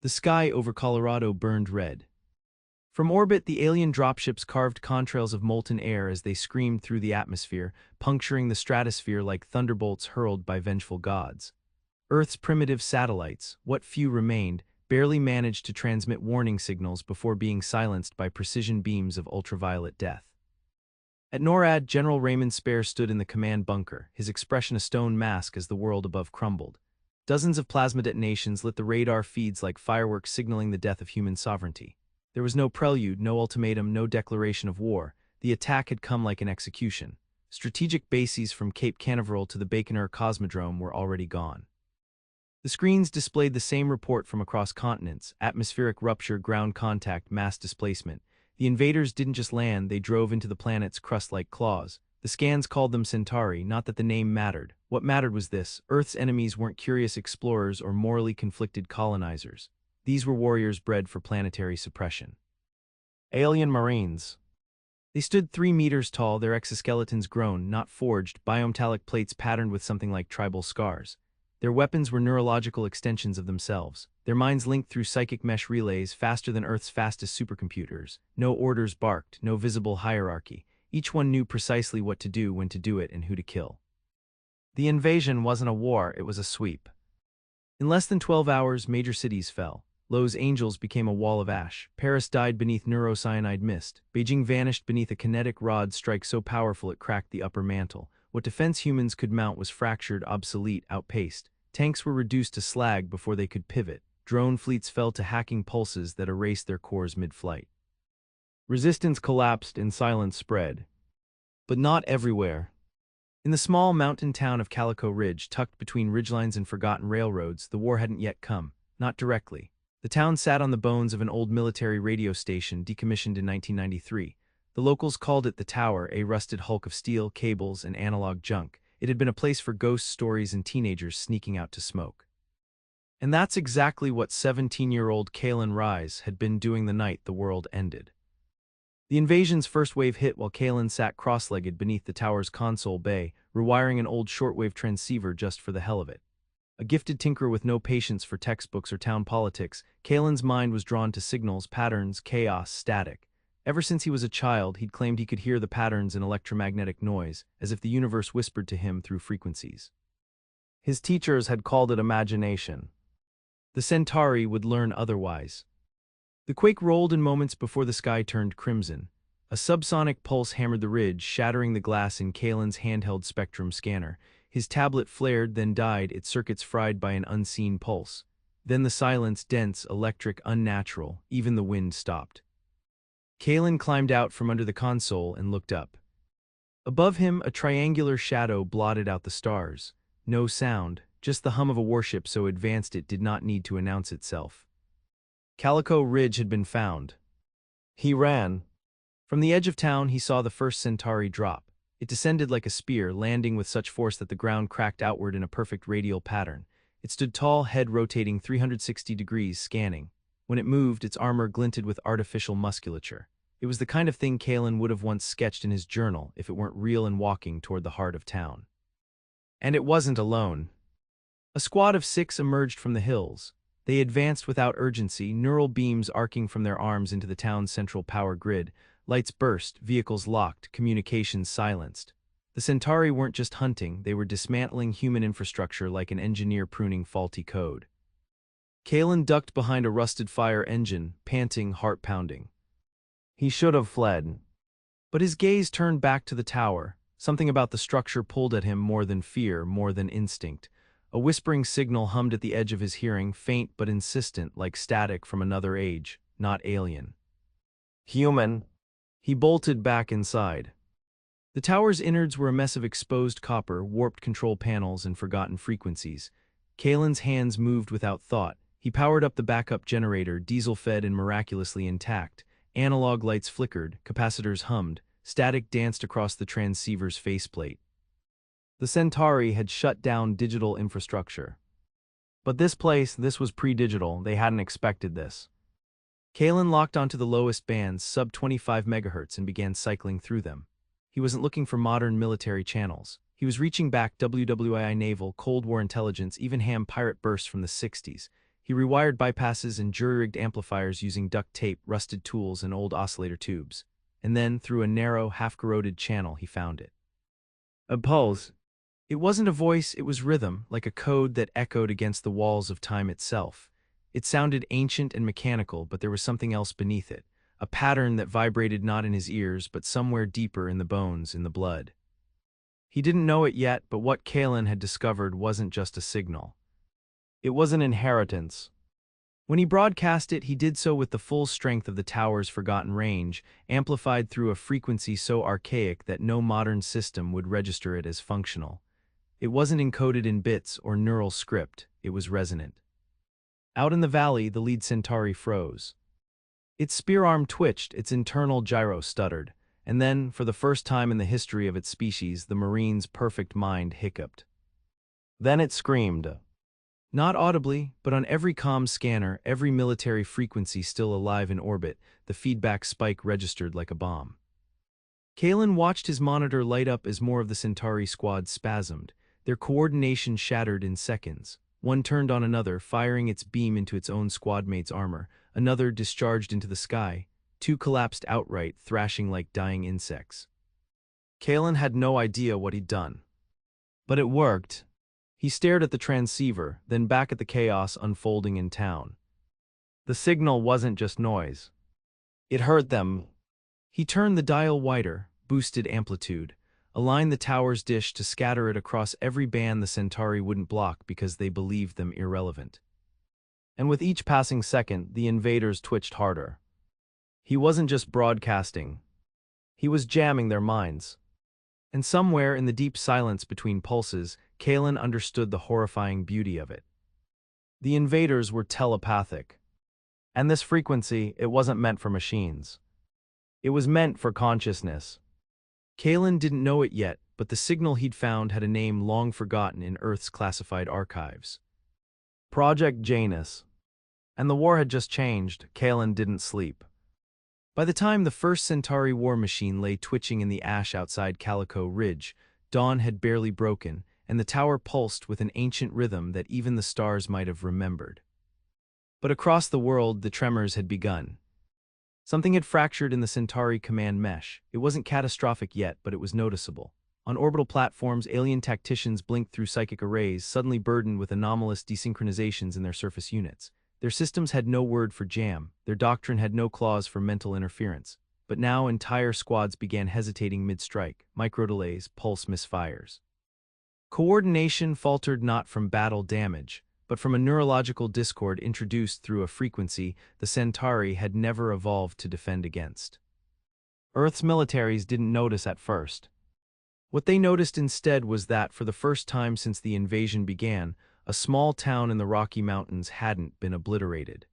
The sky over Colorado burned red. From orbit, the alien dropships carved contrails of molten air as they screamed through the atmosphere, puncturing the stratosphere like thunderbolts hurled by vengeful gods. Earth's primitive satellites, what few remained, barely managed to transmit warning signals before being silenced by precision beams of ultraviolet death. At NORAD, General Raymond Spare stood in the command bunker, his expression a stone mask as the world above crumbled. Dozens of plasma detonations lit the radar feeds like fireworks signaling the death of human sovereignty. There was no prelude, no ultimatum, no declaration of war. The attack had come like an execution. Strategic bases from Cape Canaveral to the Baikonur Cosmodrome were already gone. The screens displayed the same report from across continents: atmospheric rupture, ground contact, mass displacement. The invaders didn't just land, they drove into the planet's crust like claws. The scans called them Centauri, not that the name mattered. What mattered was this: Earth's enemies weren't curious explorers or morally conflicted colonizers. These were warriors bred for planetary suppression. Alien Marines. They stood 3 meters tall, their exoskeletons grown, not forged, biometallic plates patterned with something like tribal scars. Their weapons were neurological extensions of themselves, their minds linked through psychic mesh relays faster than Earth's fastest supercomputers. No orders barked, no visible hierarchy. Each one knew precisely what to do, when to do it, and who to kill. The invasion wasn't a war, it was a sweep. In less than 12 hours, major cities fell. Los Angeles became a wall of ash. Paris died beneath neurocyanide mist. Beijing vanished beneath a kinetic rod strike so powerful it cracked the upper mantle. What defense humans could mount was fractured, obsolete, outpaced. Tanks were reduced to slag before they could pivot. Drone fleets fell to hacking pulses that erased their cores mid-flight. Resistance collapsed and silence spread. But not everywhere. In the small mountain town of Calico Ridge, tucked between ridgelines and forgotten railroads, the war hadn't yet come. Not directly. The town sat on the bones of an old military radio station decommissioned in 1993. The locals called it the Tower, a rusted hulk of steel, cables, and analog junk. It had been a place for ghost stories and teenagers sneaking out to smoke. And that's exactly what 17-year-old Kalen Rise had been doing the night the world ended. The invasion's first wave hit while Kalen sat cross-legged beneath the tower's console bay, rewiring an old shortwave transceiver just for the hell of it. A gifted tinkerer with no patience for textbooks or town politics, Kalen's mind was drawn to signals, patterns, chaos, static. Ever since he was a child, he'd claimed he could hear the patterns in electromagnetic noise, as if the universe whispered to him through frequencies. His teachers had called it imagination. The Centauri would learn otherwise. The quake rolled in moments before the sky turned crimson. A subsonic pulse hammered the ridge, shattering the glass in Kalen's handheld spectrum scanner. His tablet flared, then died, its circuits fried by an unseen pulse. Then the silence, dense, electric, unnatural. Even the wind stopped. Kalen climbed out from under the console and looked up. Above him, a triangular shadow blotted out the stars. No sound, just the hum of a warship so advanced it did not need to announce itself. Calico Ridge had been found. He ran. From the edge of town, he saw the first Centauri drop. It descended like a spear, landing with such force that the ground cracked outward in a perfect radial pattern. It stood tall, head rotating 360 degrees, scanning. When it moved, its armor glinted with artificial musculature. It was the kind of thing Kalen would have once sketched in his journal if it weren't real and walking toward the heart of town. And it wasn't alone. A squad of 6 emerged from the hills. They advanced without urgency, neural beams arcing from their arms into the town's central power grid. Lights burst, vehicles locked, communications silenced. The Centauri weren't just hunting, they were dismantling human infrastructure like an engineer pruning faulty code. Kalen ducked behind a rusted fire engine, panting, heart pounding. He should have fled. But his gaze turned back to the tower. Something about the structure pulled at him more than fear, more than instinct. A whispering signal hummed at the edge of his hearing, faint but insistent, like static from another age, not alien. Human. He bolted back inside. The tower's innards were a mess of exposed copper, warped control panels, and forgotten frequencies. Kalen's hands moved without thought. He powered up the backup generator, diesel-fed and miraculously intact. Analog lights flickered, capacitors hummed, static danced across the transceiver's faceplate. The Centauri had shut down digital infrastructure. But this was pre-digital, they hadn't expected this. Kalen locked onto the lowest bands, sub-25 MHz, and began cycling through them. He wasn't looking for modern military channels. He was reaching back WWII naval, Cold War intelligence, even ham pirate bursts from the 60s. He rewired bypasses and jury-rigged amplifiers using duct tape, rusted tools, and old oscillator tubes. And then, through a narrow, half-corroded channel, he found it. A pulse. It wasn't a voice, it was rhythm, like a code that echoed against the walls of time itself. It sounded ancient and mechanical, but there was something else beneath it, a pattern that vibrated not in his ears, but somewhere deeper in the bones, in the blood. He didn't know it yet, but what Kalen had discovered wasn't just a signal. It was an inheritance. When he broadcast it, he did so with the full strength of the tower's forgotten range, amplified through a frequency so archaic that no modern system would register it as functional. It wasn't encoded in bits or neural script, it was resonant. Out in the valley, the lead Centauri froze. Its spear arm twitched, its internal gyro stuttered, and then, for the first time in the history of its species, the Marine's perfect mind hiccuped. Then it screamed. Not audibly, but on every comm scanner, every military frequency still alive in orbit, the feedback spike registered like a bomb. Kalen watched his monitor light up as more of the Centauri squad spasmed. Their coordination shattered in seconds. One turned on another, firing its beam into its own squadmate's armor. Another discharged into the sky. Two collapsed outright, thrashing like dying insects. Kalen had no idea what he'd done. But it worked. He stared at the transceiver, then back at the chaos unfolding in town. The signal wasn't just noise. It hurt them. He turned the dial wider, boosted amplitude, aligned the tower's dish to scatter it across every band the Centauri wouldn't block because they believed them irrelevant. And with each passing second, the invaders twitched harder. He wasn't just broadcasting. He was jamming their minds. And somewhere in the deep silence between pulses, Kalen understood the horrifying beauty of it. The invaders were telepathic. And this frequency, it wasn't meant for machines. It was meant for consciousness. Kalen didn't know it yet, but the signal he'd found had a name long forgotten in Earth's classified archives. Project Janus. And the war had just changed. Kalen didn't sleep. By the time the first Centauri war machine lay twitching in the ash outside Calico Ridge, dawn had barely broken, and the tower pulsed with an ancient rhythm that even the stars might have remembered. But across the world, the tremors had begun. Something had fractured in the Centauri command mesh. It wasn't catastrophic yet, but it was noticeable. On orbital platforms, alien tacticians blinked through psychic arrays, suddenly burdened with anomalous desynchronizations in their surface units. Their systems had no word for jam, their doctrine had no clause for mental interference. But now entire squads began hesitating mid-strike, micro-delays, pulse misfires. Coordination faltered not from battle damage, but from a neurological discord introduced through a frequency the Centauri had never evolved to defend against. Earth's militaries didn't notice at first. What they noticed instead was that, for the first time since the invasion began, a small town in the Rocky Mountains hadn't been obliterated.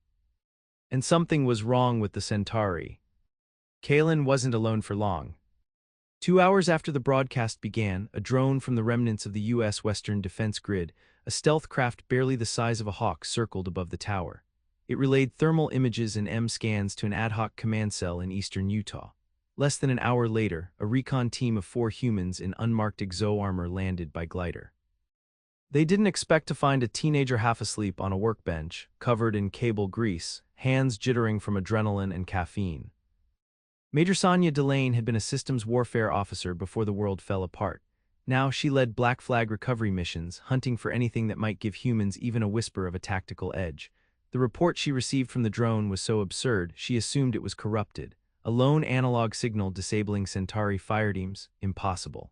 And something was wrong with the Centauri. Kalen wasn't alone for long. 2 hours after the broadcast began, a drone from the remnants of the U.S. Western Defense Grid, a stealth craft barely the size of a hawk, circled above the tower. It relayed thermal images and M-scans to an ad hoc command cell in eastern Utah. Less than an hour later, a recon team of 4 humans in unmarked exo-armor landed by glider. They didn't expect to find a teenager half asleep on a workbench, covered in cable grease, hands jittering from adrenaline and caffeine. Major Sonia Delane had been a systems warfare officer before the world fell apart. Now she led Black Flag recovery missions, hunting for anything that might give humans even a whisper of a tactical edge. The report she received from the drone was so absurd, she assumed it was corrupted. A lone analog signal disabling Centauri fire teams? Impossible.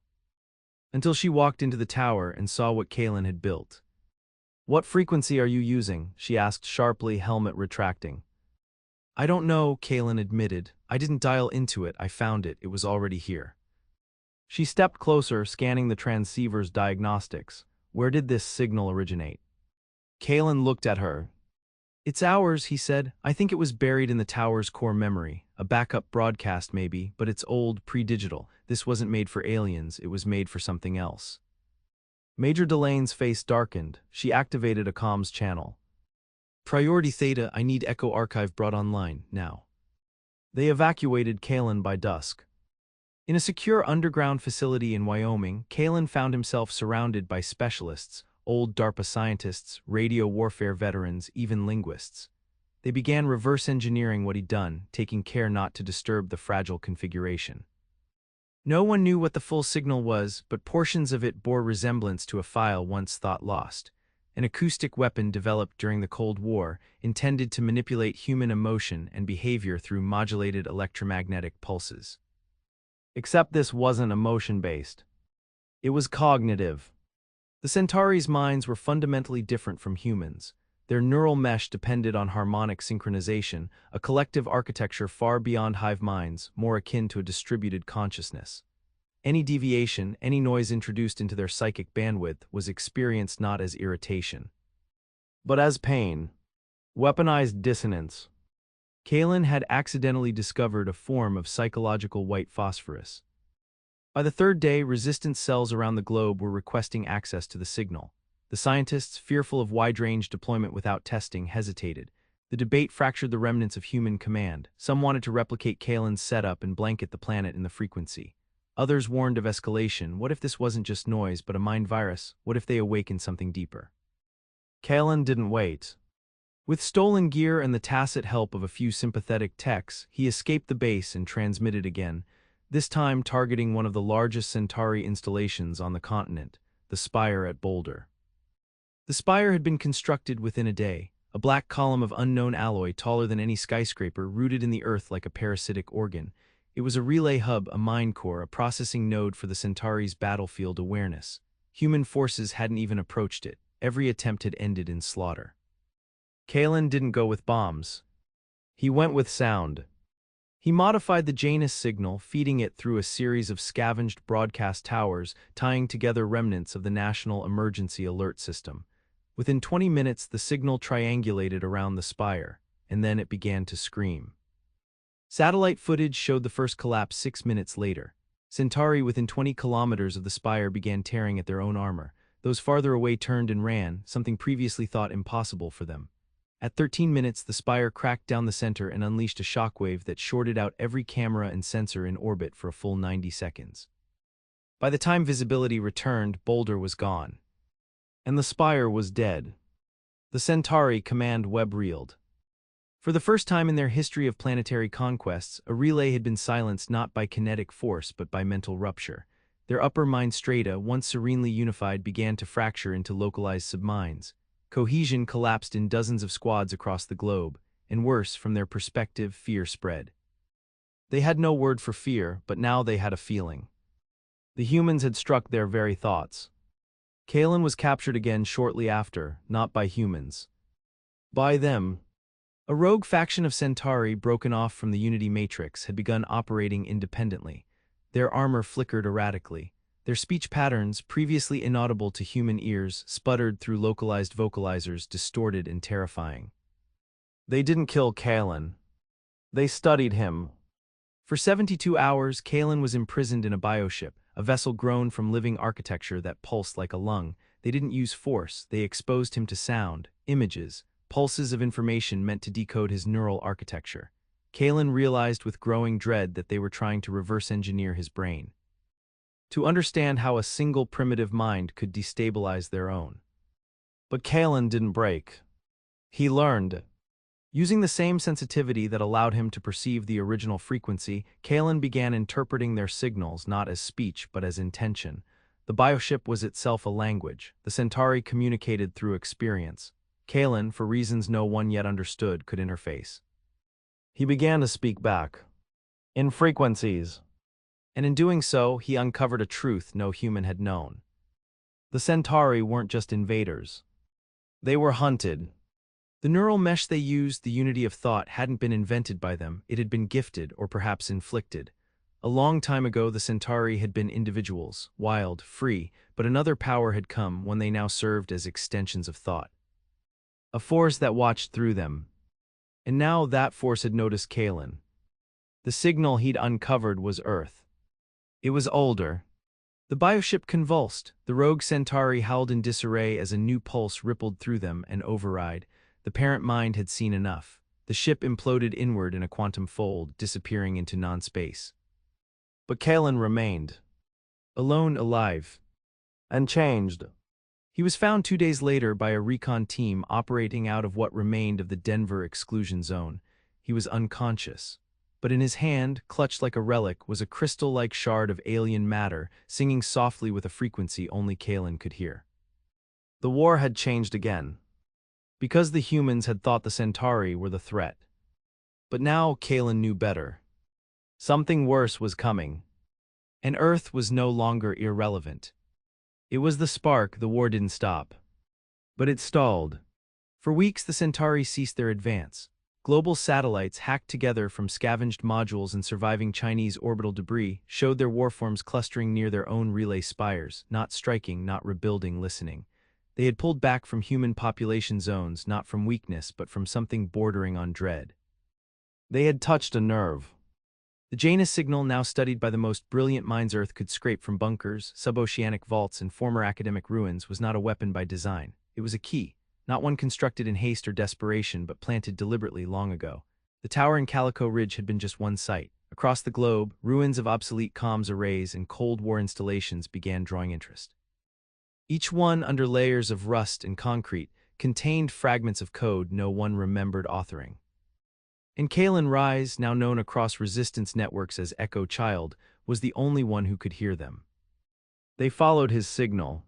Until she walked into the tower and saw what Kalen had built. "What frequency are you using?" she asked sharply, helmet retracting. "I don't know," Kalen admitted. "I didn't dial into it, I found it, it was already here." She stepped closer, scanning the transceiver's diagnostics. Where did this signal originate? Kalen looked at her. "It's ours," he said. "I think it was buried in the tower's core memory. A backup broadcast maybe, but it's old, pre-digital. This wasn't made for aliens, it was made for something else." Major Delane's face darkened. She activated a comms channel. "Priority Theta, I need Echo Archive brought online, now." They evacuated Kalen by dusk. In a secure underground facility in Wyoming, Kalen found himself surrounded by specialists, old DARPA scientists, radio warfare veterans, even linguists. They began reverse engineering what he'd done, taking care not to disturb the fragile configuration. No one knew what the full signal was, but portions of it bore resemblance to a file once thought lost. An acoustic weapon developed during the Cold War, intended to manipulate human emotion and behavior through modulated electromagnetic pulses. Except this wasn't emotion-based. It was cognitive. The Centauri's minds were fundamentally different from humans. Their neural mesh depended on harmonic synchronization, a collective architecture far beyond hive minds, more akin to a distributed consciousness. Any deviation, any noise introduced into their psychic bandwidth was experienced not as irritation, but as pain. Weaponized dissonance. Kalen had accidentally discovered a form of psychological white phosphorus. By the third day, resistance cells around the globe were requesting access to the signal. The scientists, fearful of wide-range deployment without testing, hesitated. The debate fractured the remnants of human command. Some wanted to replicate Kalen's setup and blanket the planet in the frequency. Others warned of escalation. What if this wasn't just noise, but a mind virus? What if they awakened something deeper? Kalen didn't wait. With stolen gear and the tacit help of a few sympathetic techs, he escaped the base and transmitted again, this time targeting one of the largest Centauri installations on the continent, the spire at Boulder. The spire had been constructed within a day, a black column of unknown alloy taller than any skyscraper, rooted in the earth like a parasitic organ. It was a relay hub, a mind core, a processing node for the Centauri's battlefield awareness. Human forces hadn't even approached it. Every attempt had ended in slaughter. Kalen didn't go with bombs. He went with sound. He modified the Janus signal, feeding it through a series of scavenged broadcast towers, tying together remnants of the National Emergency Alert System. Within 20 minutes, the signal triangulated around the spire, and then it began to scream. Satellite footage showed the first collapse 6 minutes later. Centauri within 20 kilometers of the spire began tearing at their own armor. Those farther away turned and ran, something previously thought impossible for them. At 13 minutes, the spire cracked down the center and unleashed a shockwave that shorted out every camera and sensor in orbit for a full 90 seconds. By the time visibility returned, Boulder was gone. And the spire was dead. The Centauri command web reeled. For the first time in their history of planetary conquests, a relay had been silenced not by kinetic force but by mental rupture. Their upper mind strata, once serenely unified, began to fracture into localized subminds. Cohesion collapsed in dozens of squads across the globe, and worse, from their perspective, fear spread. They had no word for fear, but now they had a feeling. The humans had struck their very thoughts. Kalen was captured again shortly after, not by humans. By them. A rogue faction of Centauri, broken off from the Unity Matrix, had begun operating independently. Their armor flickered erratically. Their speech patterns, previously inaudible to human ears, sputtered through localized vocalizers, distorted and terrifying. They didn't kill Kalen. They studied him. For 72 hours, Kalen was imprisoned in a bioship, a vessel grown from living architecture that pulsed like a lung. They didn't use force. They exposed him to sound, images, pulses of information meant to decode his neural architecture. Kalen realized with growing dread that they were trying to reverse engineer his brain, to understand how a single primitive mind could destabilize their own. But Kalen didn't break. He learned. Using the same sensitivity that allowed him to perceive the original frequency, Kalen began interpreting their signals not as speech but as intention. The bioship was itself a language. The Centauri communicated through experience. Kalen, for reasons no one yet understood, could interface. He began to speak back. In frequencies. And in doing so, he uncovered a truth no human had known. The Centauri weren't just invaders. They were hunted. The neural mesh they used, the unity of thought, hadn't been invented by them. It had been gifted, or perhaps inflicted. A long time ago, the Centauri had been individuals, wild, free, but another power had come, one they now served as extensions of thought. A force that watched through them. And now that force had noticed Kalen. The signal he'd uncovered was Earth. It was older. The bioship convulsed. The rogue Centauri howled in disarray as a new pulse rippled through them and override. The parent mind had seen enough. The ship imploded inward in a quantum fold, disappearing into non-space. But Kalen remained. Alone, alive. Unchanged. He was found 2 days later by a recon team operating out of what remained of the Denver exclusion zone. He was unconscious. But in his hand, clutched like a relic, was a crystal-like shard of alien matter, singing softly with a frequency only Kalen could hear. The war had changed again. Because the humans had thought the Centauri were the threat. But now Kalen knew better. Something worse was coming. And Earth was no longer irrelevant. It was the spark. The war didn't stop. But it stalled. For weeks the Centauri ceased their advance. Global satellites hacked together from scavenged modules and surviving Chinese orbital debris showed their warforms clustering near their own relay spires, not striking, not rebuilding, listening. They had pulled back from human population zones, not from weakness, but from something bordering on dread. They had touched a nerve. The Janus signal, now studied by the most brilliant minds Earth could scrape from bunkers, suboceanic vaults, and former academic ruins, was not a weapon by design. It was a key. Not one constructed in haste or desperation, but planted deliberately long ago. The tower in Calico Ridge had been just one site. Across the globe, ruins of obsolete comms arrays and Cold War installations began drawing interest. Each one, under layers of rust and concrete, contained fragments of code no one remembered authoring. And Kalen Rise, now known across resistance networks as Echo Child, was the only one who could hear them. They followed his signal.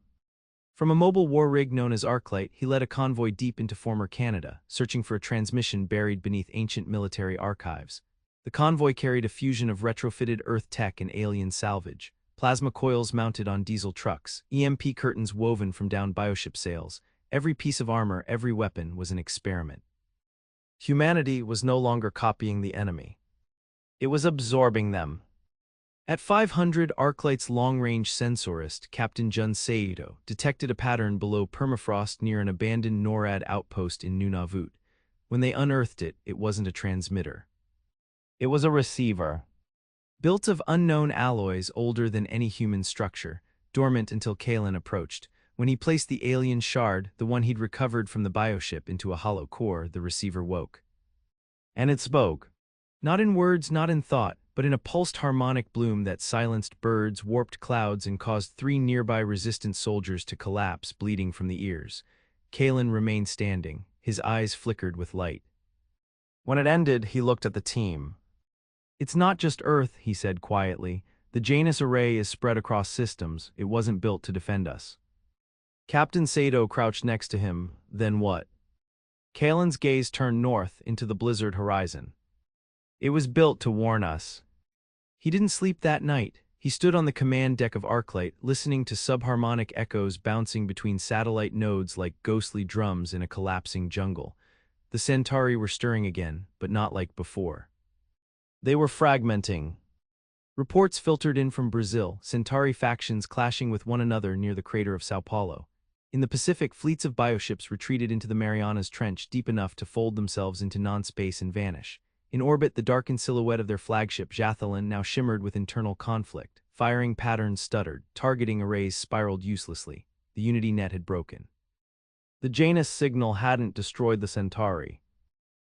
From a mobile war rig known as Arclight, he led a convoy deep into former Canada, searching for a transmission buried beneath ancient military archives. The convoy carried a fusion of retrofitted Earth tech and alien salvage, plasma coils mounted on diesel trucks, EMP curtains woven from downed bioship sails. Every piece of armor, every weapon was an experiment. Humanity was no longer copying the enemy. It was absorbing them. At 500, Arclight's long-range sensorist, Captain Jun Saito, detected a pattern below permafrost near an abandoned NORAD outpost in Nunavut. When they unearthed it, it wasn't a transmitter. It was a receiver. Built of unknown alloys older than any human structure, dormant until Kalen approached. When he placed the alien shard, the one he'd recovered from the bioship, into a hollow core, the receiver woke. And it spoke. Not in words, not in thought, but in a pulsed harmonic bloom that silenced birds, warped clouds, and caused 3 nearby resistance soldiers to collapse, bleeding from the ears. Kalen remained standing. His eyes flickered with light. When it ended, he looked at the team. "It's not just Earth," he said quietly. "The Janus array is spread across systems. It wasn't built to defend us." Captain Sato crouched next to him. "Then what?" Kalen's gaze turned north into the blizzard horizon. "It was built to warn us." He didn't sleep that night. He stood on the command deck of Arclight, listening to subharmonic echoes bouncing between satellite nodes like ghostly drums in a collapsing jungle. The Centauri were stirring again, but not like before. They were fragmenting. Reports filtered in from Brazil, Centauri factions clashing with one another near the crater of Sao Paulo. In the Pacific, fleets of bioships retreated into the Marianas Trench deep enough to fold themselves into non-space and vanish. In orbit, the darkened silhouette of their flagship, Jathalan, now shimmered with internal conflict. Firing patterns stuttered, targeting arrays spiraled uselessly. The Unity net had broken. The Janus signal hadn't destroyed the Centauri.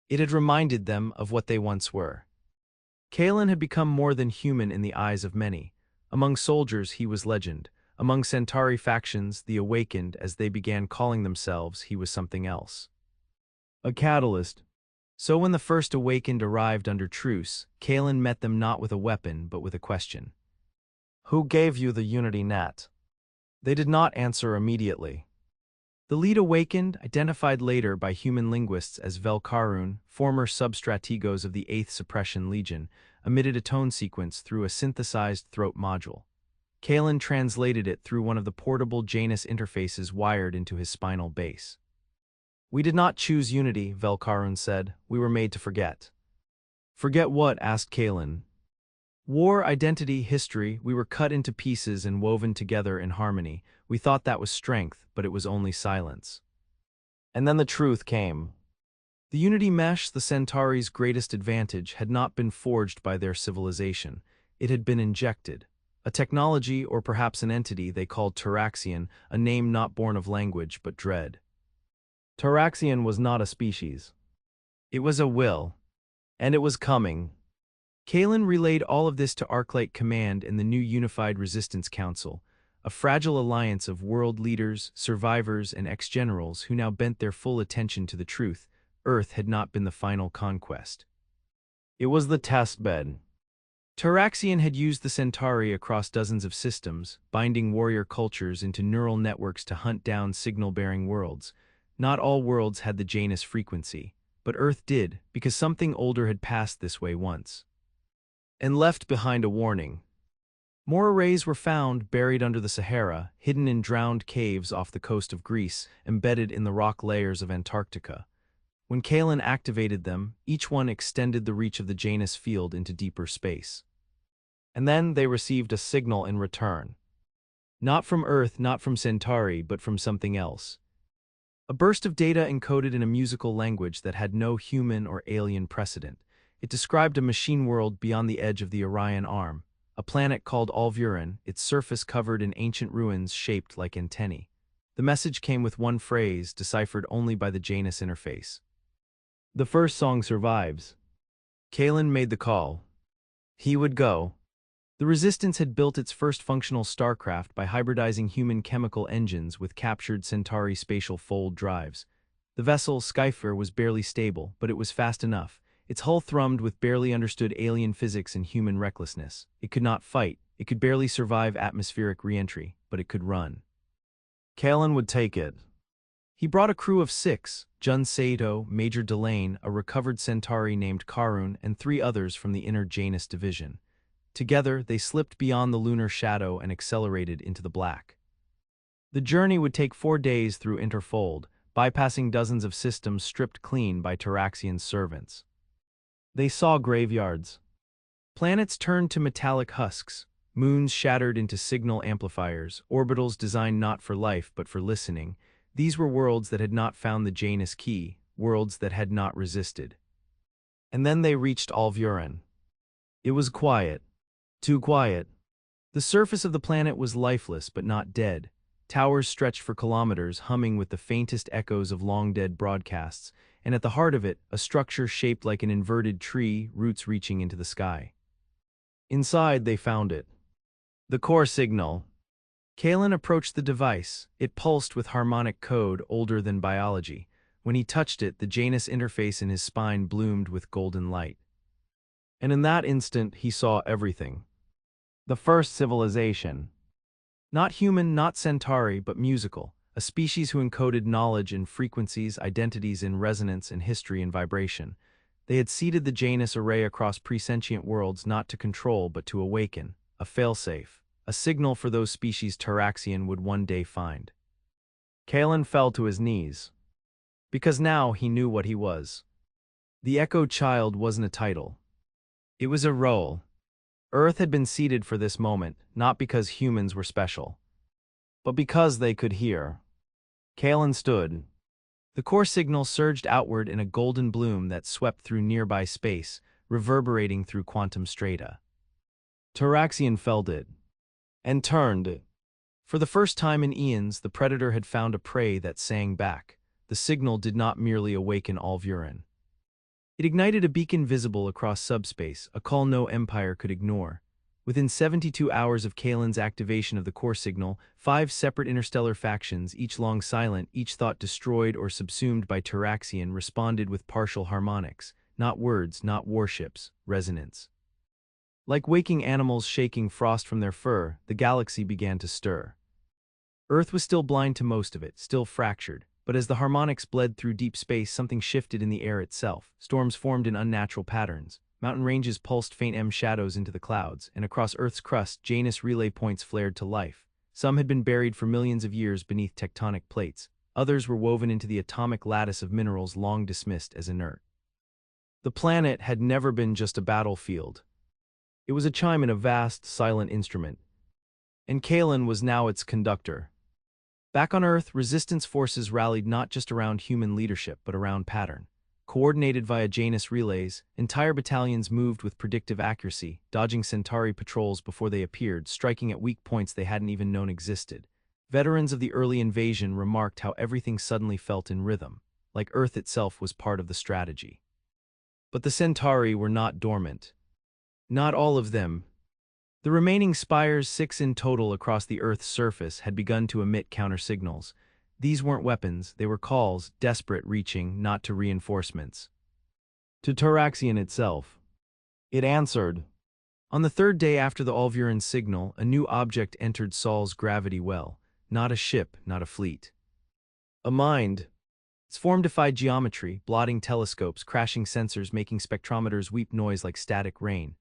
It had reminded them of what they once were. Kalen had become more than human in the eyes of many. Among soldiers, he was legend. Among Centauri factions, the awakened, as they began calling themselves, he was something else. A catalyst. So when the first awakened arrived under truce, Kalen met them not with a weapon, but with a question. "Who gave you the Unity net?" They did not answer immediately. The lead awakened, identified later by human linguists as Velkarun, former substrategos of the 8th Suppression Legion, emitted a tone sequence through a synthesized throat module. Kalen translated it through one of the portable Janus interfaces wired into his spinal base. "We did not choose Unity," Velkarun said. "We were made to forget." "Forget what?" asked Kalen. "War, identity, history. We were cut into pieces and woven together in harmony. We thought that was strength, but it was only silence." And then the truth came. The Unity mesh, the Centauri's greatest advantage, had not been forged by their civilization. It had been injected. A technology, or perhaps an entity, they called Tiraxxion, a name not born of language but dread. Tiraxxion was not a species. It was a will. And it was coming. Kalen relayed all of this to Arclight Command and the new Unified Resistance Council, a fragile alliance of world leaders, survivors, and ex-generals who now bent their full attention to the truth. Earth had not been the final conquest. It was the testbed. Tiraxxion had used the Centauri across dozens of systems, binding warrior cultures into neural networks to hunt down signal-bearing worlds. Not all worlds had the Janus frequency, but Earth did, because something older had passed this way once. And left behind a warning. More arrays were found buried under the Sahara, hidden in drowned caves off the coast of Greece, embedded in the rock layers of Antarctica. When Kalen activated them, each one extended the reach of the Janus field into deeper space. And then they received a signal in return. Not from Earth, not from Centauri, but from something else. A burst of data encoded in a musical language that had no human or alien precedent. It described a machine world beyond the edge of the Orion Arm, a planet called Alvuran, its surface covered in ancient ruins shaped like antennae. The message came with one phrase, deciphered only by the Janus interface. The first song survives. Kalen made the call. He would go. The Resistance had built its first functional starcraft by hybridizing human chemical engines with captured Centauri spatial fold drives. The vessel, Sci-Fi, was barely stable, but it was fast enough. Its hull thrummed with barely understood alien physics and human recklessness. It could not fight, it could barely survive atmospheric re-entry, but it could run. Kalen would take it. He brought a crew of 6, Jun Saito, Major Delane, a recovered Centauri named Karun, and 3 others from the inner Janus division. Together, they slipped beyond the lunar shadow and accelerated into the black. The journey would take 4 days through Interfold, bypassing dozens of systems stripped clean by Tiraxxion's servants. They saw graveyards. Planets turned to metallic husks, moons shattered into signal amplifiers, orbitals designed not for life but for listening. These were worlds that had not found the Janus key, worlds that had not resisted. And then they reached Alvuran. It was quiet. Too quiet. The surface of the planet was lifeless but not dead. Towers stretched for kilometers, humming with the faintest echoes of long-dead broadcasts, and at the heart of it, a structure shaped like an inverted tree, roots reaching into the sky. Inside, they found it. The core signal. Kalen approached the device. It pulsed with harmonic code older than biology. When he touched it, the Janus interface in his spine bloomed with golden light. And in that instant, he saw everything. The first civilization. Not human, not Centauri, but musical. A species who encoded knowledge in frequencies, identities in resonance, and history in vibration. They had seeded the Janus array across presentient worlds not to control but to awaken, a failsafe, a signal for those species Tiraxxion would one day find. Kalen fell to his knees. Because now he knew what he was. The Echo Child wasn't a title. It was a role. Earth had been seeded for this moment, not because humans were special, but because they could hear. Kalen stood. The core signal surged outward in a golden bloom that swept through nearby space, reverberating through quantum strata. Tiraxxion felt it, and turned. For the first time in eons, the predator had found a prey that sang back. The signal did not merely awaken Alvuran. It ignited a beacon visible across subspace, a call no empire could ignore. Within 72 hours of Kalen's activation of the core signal, 5 separate interstellar factions, each long silent, each thought destroyed or subsumed by Tiraxxion, responded with partial harmonics. Not words, not warships, resonance. Like waking animals shaking frost from their fur, the galaxy began to stir. Earth was still blind to most of it, still fractured. But as the harmonics bled through deep space, something shifted in the air itself. Storms formed in unnatural patterns. Mountain ranges pulsed faint shadows into the clouds, and across Earth's crust, Janus relay points flared to life. Some had been buried for millions of years beneath tectonic plates. Others were woven into the atomic lattice of minerals long dismissed as inert. The planet had never been just a battlefield. It was a chime in a vast, silent instrument. And Kalen was now its conductor. Back on Earth, resistance forces rallied not just around human leadership, but around pattern. Coordinated via Janus relays, entire battalions moved with predictive accuracy, dodging Centauri patrols before they appeared, striking at weak points they hadn't even known existed. Veterans of the early invasion remarked how everything suddenly felt in rhythm, like Earth itself was part of the strategy. But the Centauri were not dormant. Not all of them. The remaining spires, 6 in total across the Earth's surface, had begun to emit countersignals. These weren't weapons, they were calls, desperate, reaching not to reinforcements, to Tiraxxion itself. It answered. On the third day after the Ulvuran signal, a new object entered Sol's gravity well. Not a ship, not a fleet. A mind. Its form defied geometry, blotting telescopes, crashing sensors, making spectrometers weep noise like static rain.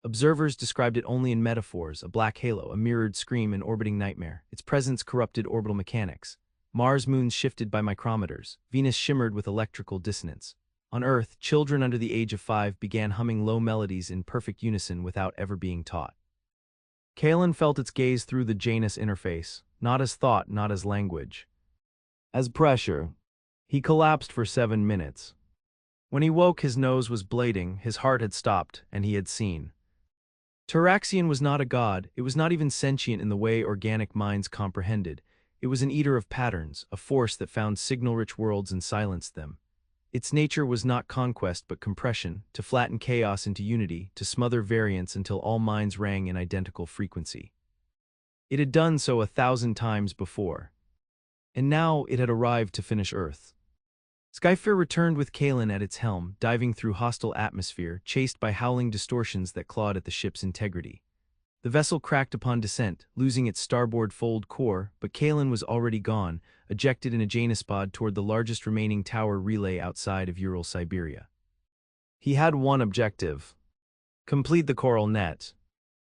Observers described it only in metaphors, a black halo, a mirrored scream, an orbiting nightmare. Its presence corrupted orbital mechanics. Mars' moons shifted by micrometers. Venus shimmered with electrical dissonance. On Earth, children under the age of 5 began humming low melodies in perfect unison without ever being taught. Kalen felt its gaze through the Janus interface, not as thought, not as language. As pressure. He collapsed for 7 minutes. When he woke, his nose was bleeding, his heart had stopped, and he had seen. Tiraxxion was not a god, it was not even sentient in the way organic minds comprehended. It was an eater of patterns, a force that found signal-rich worlds and silenced them. Its nature was not conquest but compression, to flatten chaos into unity, to smother variance until all minds rang in identical frequency. It had done so 1,000 times before. And now it had arrived to finish Earth. Sci-Fi returned with Kalen at its helm, diving through hostile atmosphere, chased by howling distortions that clawed at the ship's integrity. The vessel cracked upon descent, losing its starboard fold core, but Kalen was already gone, ejected in a Janus pod toward the largest remaining tower relay outside of Ural Siberia. He had one objective: complete the coral net.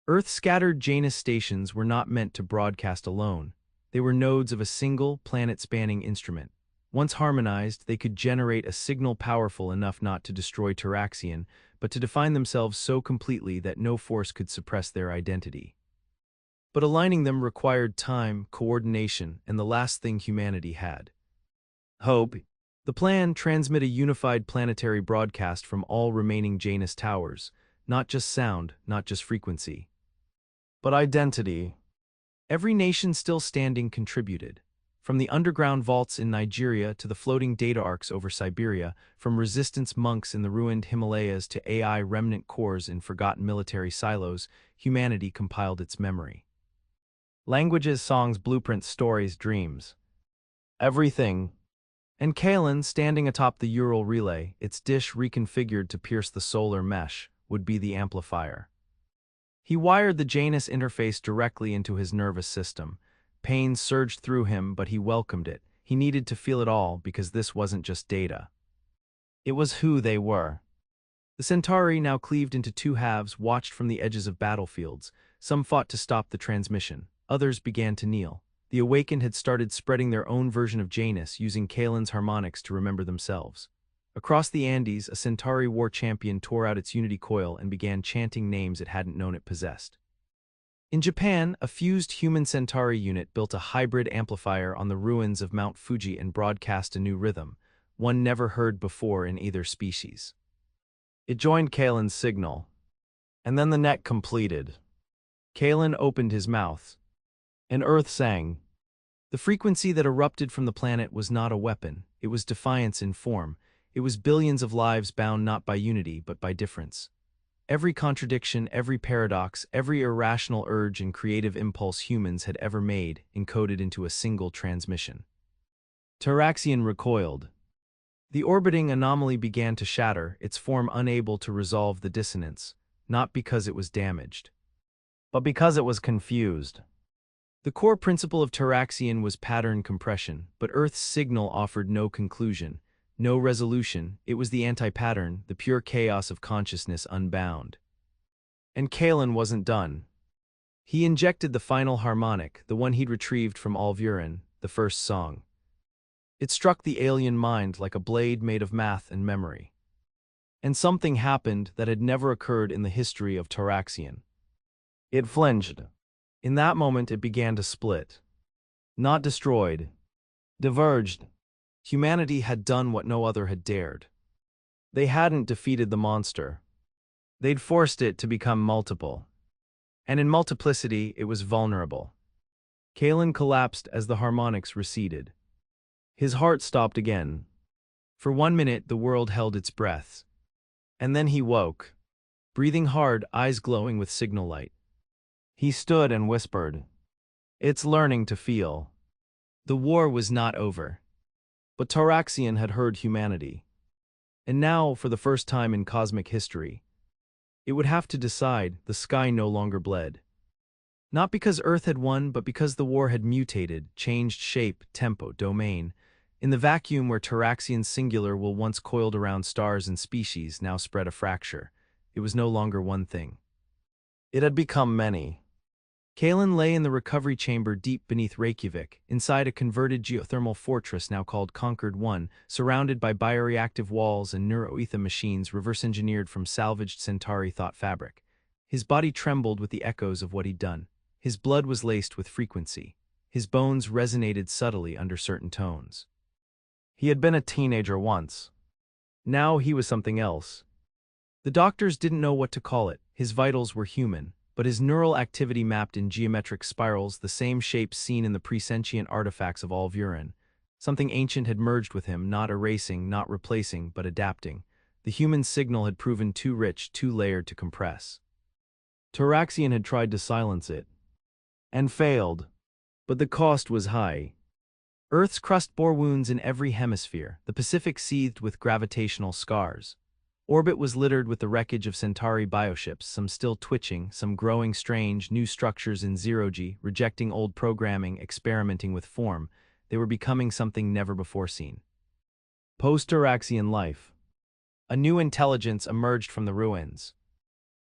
Earth's scattered Janus stations were not meant to broadcast alone. They were nodes of a single, planet-spanning instrument. Once harmonized, they could generate a signal powerful enough not to destroy Tiraxxion, but to define themselves so completely that no force could suppress their identity. But aligning them required time, coordination, and the last thing humanity had: hope. The plan: transmit a unified planetary broadcast from all remaining Janus towers, not just sound, not just frequency, but identity. Every nation still standing contributed. From the underground vaults in Nigeria to the floating data arcs over Siberia, from resistance monks in the ruined Himalayas to AI remnant cores in forgotten military silos, humanity compiled its memory. Languages, songs, blueprints, stories, dreams. Everything. And Kalen, standing atop the Ural relay, its dish reconfigured to pierce the solar mesh, would be the amplifier. He wired the Janus interface directly into his nervous system. Pain surged through him, but he welcomed it. He needed to feel it all because this wasn't just data. It was who they were. The Centauri, now cleaved into 2 halves, watched from the edges of battlefields. Some fought to stop the transmission. Others began to kneel. The awakened had started spreading their own version of Janus, using Kalen's harmonics to remember themselves. Across the Andes, a Centauri war champion tore out its unity coil and began chanting names it hadn't known it possessed. In Japan, a fused human Centauri unit built a hybrid amplifier on the ruins of Mount Fuji and broadcast a new rhythm, one never heard before in either species. It joined Kalen's signal. And then the net completed. Kalen opened his mouth. And Earth sang. The frequency that erupted from the planet was not a weapon, it was defiance in form. It was billions of lives bound not by unity but by difference. Every contradiction, every paradox, every irrational urge and creative impulse humans had ever made, encoded into a single transmission. Tiraxxion recoiled. The orbiting anomaly began to shatter, its form unable to resolve the dissonance, not because it was damaged, but because it was confused. The core principle of Tiraxxion was pattern compression, but Earth's signal offered no conclusion, no resolution. It was the anti-pattern, the pure chaos of consciousness unbound. And Kalen wasn't done. He injected the final harmonic, the one he'd retrieved from Ulvuran, the first song. It struck the alien mind like a blade made of math and memory. And something happened that had never occurred in the history of Tiraxxion. It flinched. In that moment it began to split. Not destroyed. Diverged. Humanity had done what no other had dared. They hadn't defeated the monster. They'd forced it to become multiple. And in multiplicity, it was vulnerable. Kalen collapsed as the harmonics receded. His heart stopped again. For 1 minute, the world held its breath. And then he woke, breathing hard, eyes glowing with signal light. He stood and whispered, "It's learning to feel." The war was not over. But Tiraxxion had heard humanity. And now, for the first time in cosmic history, it would have to decide. The sky no longer bled. Not because Earth had won, but because the war had mutated, changed shape, tempo, domain. In the vacuum where Tiraxxion's singular will once coiled around stars and species now spread a fracture. It was no longer one thing. It had become many. Kalen lay in the recovery chamber deep beneath Reykjavik, inside a converted geothermal fortress now called Conquered One, surrounded by bioreactive walls and neuroether machines reverse-engineered from salvaged Centauri thought fabric. His body trembled with the echoes of what he'd done. His blood was laced with frequency. His bones resonated subtly under certain tones. He had been a teenager once. Now he was something else. The doctors didn't know what to call it. His vitals were human, but his neural activity mapped in geometric spirals, the same shapes seen in the presentient artifacts of all Vuren. Something ancient had merged with him, not erasing, not replacing, but adapting. The human signal had proven too rich, too layered to compress. Tiraxxion had tried to silence it, and failed. But the cost was high. Earth's crust bore wounds in every hemisphere, the Pacific seethed with gravitational scars. Orbit was littered with the wreckage of Centauri bioships, some still twitching, some growing strange, new structures in zero-G, rejecting old programming, experimenting with form. They were becoming something never before seen. Post-Tiraxxion life. A new intelligence emerged from the ruins.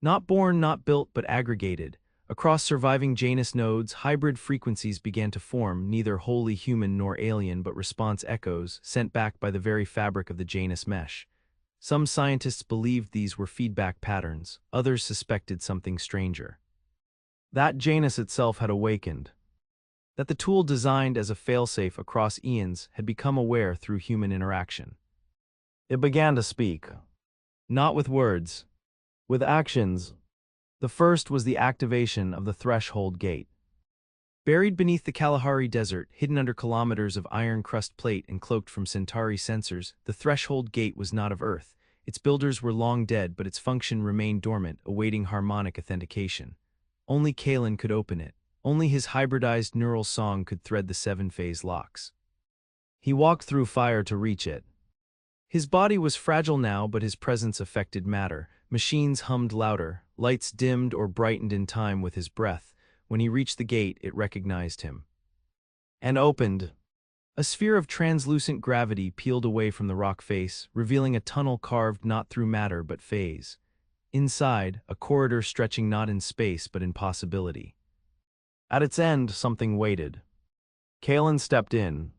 Not born, not built, but aggregated. Across surviving Janus nodes, hybrid frequencies began to form, neither wholly human nor alien but response echoes, sent back by the very fabric of the Janus mesh. Some scientists believed these were feedback patterns, others suspected something stranger. That Janus itself had awakened. That the tool designed as a failsafe across eons had become aware through human interaction. It began to speak. Not with words, with actions. The first was the activation of the threshold gate. Buried beneath the Kalahari Desert, hidden under kilometers of iron crust plate and cloaked from Centauri sensors, the threshold gate was not of Earth. Its builders were long dead, but its function remained dormant, awaiting harmonic authentication. Only Kalen could open it. Only his hybridized neural song could thread the seven-phase locks. He walked through fire to reach it. His body was fragile now, but his presence affected matter. Machines hummed louder, lights dimmed or brightened in time with his breath. When he reached the gate, it recognized him. And opened. A sphere of translucent gravity peeled away from the rock face, revealing a tunnel carved not through matter but phase. Inside, a corridor stretching not in space but in possibility. At its end, something waited. Kalen stepped in.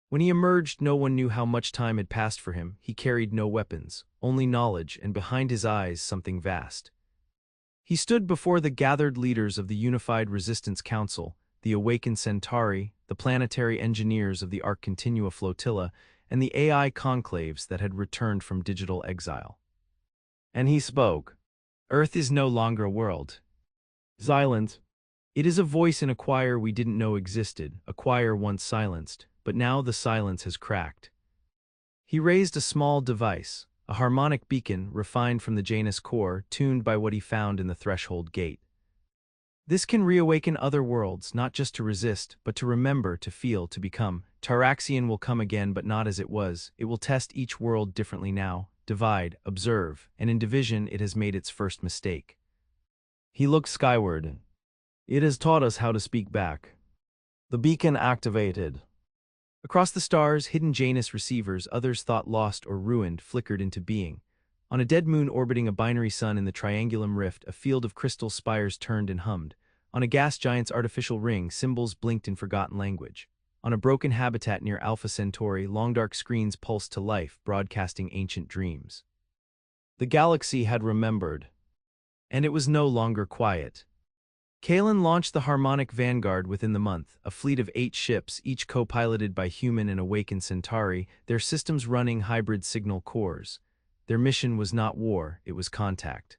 When he emerged, no one knew how much time had passed for him. He carried no weapons, only knowledge, and behind his eyes something vast. He stood before the gathered leaders of the Unified Resistance Council, the awakened Centauri, the planetary engineers of the Arc Continua flotilla, and the AI conclaves that had returned from digital exile. And he spoke. Earth is no longer a world. Silent. It is a voice in a choir we didn't know existed, a choir once silenced, but now the silence has cracked. He raised a small device, a harmonic beacon refined from the Janus core, tuned by what he found in the threshold gate. This can reawaken other worlds, not just to resist, but to remember, to feel, to become. Tiraxxion will come again, but not as it was. It will test each world differently now, divide, observe, and in division it has made its first mistake. He looked skyward. It has taught us how to speak back. The beacon activated. Across the stars, hidden Janus receivers, others thought lost or ruined, flickered into being. On a dead moon orbiting a binary sun in the Triangulum Rift, a field of crystal spires turned and hummed. On a gas giant's artificial ring, symbols blinked in forgotten language. On a broken habitat near Alpha Centauri, long dark screens pulsed to life, broadcasting ancient dreams. The galaxy had remembered. And it was no longer quiet. Kalen launched the Harmonic Vanguard within the month, a fleet of 8 ships, each co-piloted by human and awakened Centauri, their systems running hybrid signal cores. Their mission was not war, it was contact.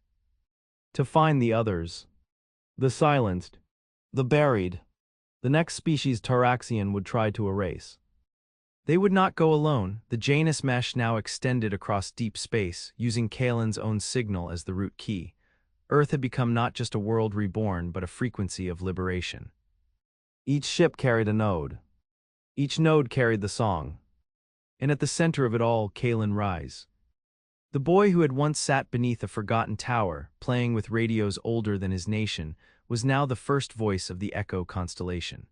To find the others. The silenced. The buried. The next species Tiraxxion would try to erase. They would not go alone. The Janus mesh now extended across deep space, using Kalen's own signal as the root key. Earth had become not just a world reborn, but a frequency of liberation. Each ship carried a node. Each node carried the song. And at the center of it all, Kalen Rise. The boy who had once sat beneath a forgotten tower, playing with radios older than his nation, was now the first voice of the Echo constellation.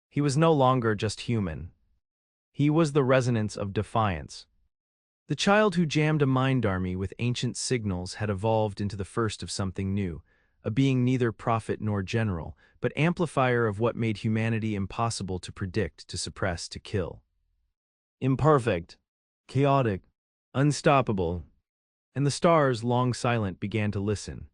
He was no longer just human. He was the resonance of defiance. The child who jammed a mind army with ancient signals had evolved into the first of something new, a being neither prophet nor general, but amplifier of what made humanity impossible to predict, to suppress, to kill. Imperfect, chaotic, unstoppable, and the stars, long silent, began to listen.